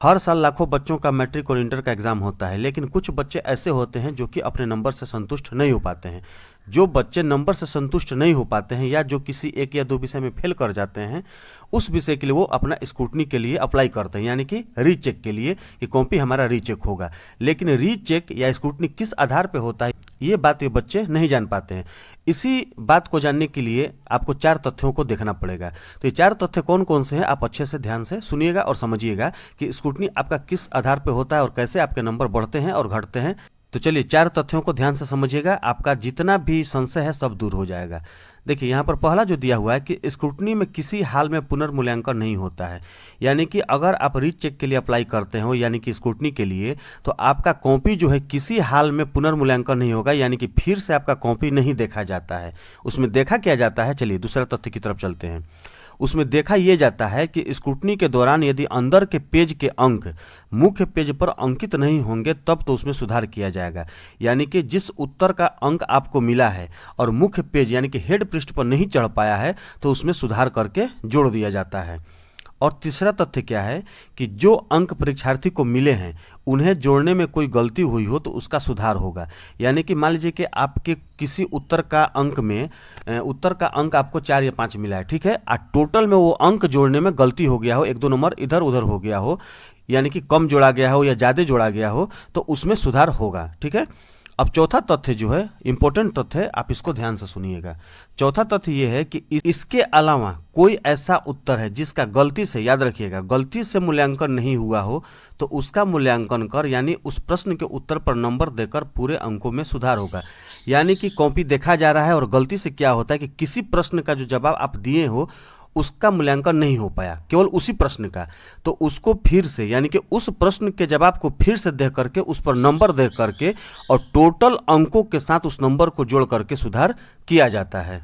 हर साल लाखों बच्चों का मैट्रिक और इंटर का एग्जाम होता है, लेकिन कुछ बच्चे ऐसे होते हैं जो कि अपने नंबर से संतुष्ट नहीं हो पाते हैं। जो बच्चे नंबर से संतुष्ट नहीं हो पाते हैं या जो किसी एक या दो विषय में फेल कर जाते हैं, उस विषय के लिए वो अपना स्क्रूटनी के लिए अप्लाई करते हैं, यानी कि रीचेक के लिए कि कॉपी हमारा रीचेक होगा। लेकिन रीचेक या स्क्रूटनी किस आधार पर होता है, ये बात ये बच्चे नहीं जान पाते हैं। इसी बात को जानने के लिए आपको 4 तथ्यों को देखना पड़ेगा। तो ये 4 तथ्य कौन कौन से हैं, आप अच्छे से ध्यान से सुनिएगा और समझिएगा कि स्क्रूटनी आपका किस आधार पर होता है और कैसे आपके नंबर बढ़ते हैं और घटते हैं। तो चलिए 4 तथ्यों को ध्यान से समझिएगा, आपका जितना भी संशय है सब दूर हो जाएगा। देखिए यहाँ पर पहला जो दिया हुआ है कि स्क्रूटनी में किसी हाल में पुनर्मूल्यांकन नहीं होता है। यानी कि अगर आप रीचेक के लिए अप्लाई करते हो, यानी कि स्क्रूटनी के लिए, तो आपका कॉपी जो है किसी हाल में पुनर्मूल्यांकन नहीं होगा, यानी कि फिर से आपका कॉपी नहीं देखा जाता है। उसमें देखा क्या जाता है, चलिए दूसरा तथ्य की तरफ चलते हैं। उसमें देखा यह जाता है कि स्क्रूटनी के दौरान यदि अंदर के पेज के अंक मुख्य पेज पर अंकित नहीं होंगे तब तो उसमें सुधार किया जाएगा। यानी कि जिस उत्तर का अंक आपको मिला है और मुख्य पेज यानी कि हेड पृष्ठ पर नहीं चढ़ पाया है तो उसमें सुधार करके जोड़ दिया जाता है। और तीसरा तथ्य क्या है कि जो अंक परीक्षार्थी को मिले हैं उन्हें जोड़ने में कोई गलती हुई हो तो उसका सुधार होगा। यानी कि मान लीजिए कि आपके किसी उत्तर का अंक आपको 4 या 5 मिला है, ठीक है, और टोटल में वो अंक जोड़ने में गलती हो गया हो, 1-2 नंबर इधर उधर हो गया हो, यानी कि कम जोड़ा गया हो या ज़्यादा जोड़ा गया हो, तो उसमें सुधार होगा। ठीक है। अब चौथा तथ्य जो है इंपॉर्टेंट तथ्य है, आप इसको ध्यान से सुनिएगा। चौथा तथ्य यह है कि इसके अलावा कोई ऐसा उत्तर है जिसका गलती से, याद रखिएगा, गलती से मूल्यांकन नहीं हुआ हो तो उसका मूल्यांकन कर, यानी उस प्रश्न के उत्तर पर नंबर देकर पूरे अंकों में सुधार होगा। यानी कि कॉपी देखा जा रहा है और गलती से क्या होता है कि किसी प्रश्न का जो जवाब आप दिए हो उसका मूल्यांकन नहीं हो पाया, केवल उसी प्रश्न का, तो उसको फिर से, यानी कि उस प्रश्न के जवाब को फिर से देख करके उस पर नंबर देख करके और टोटल अंकों के साथ उस नंबर को जोड़ करके सुधार किया जाता है।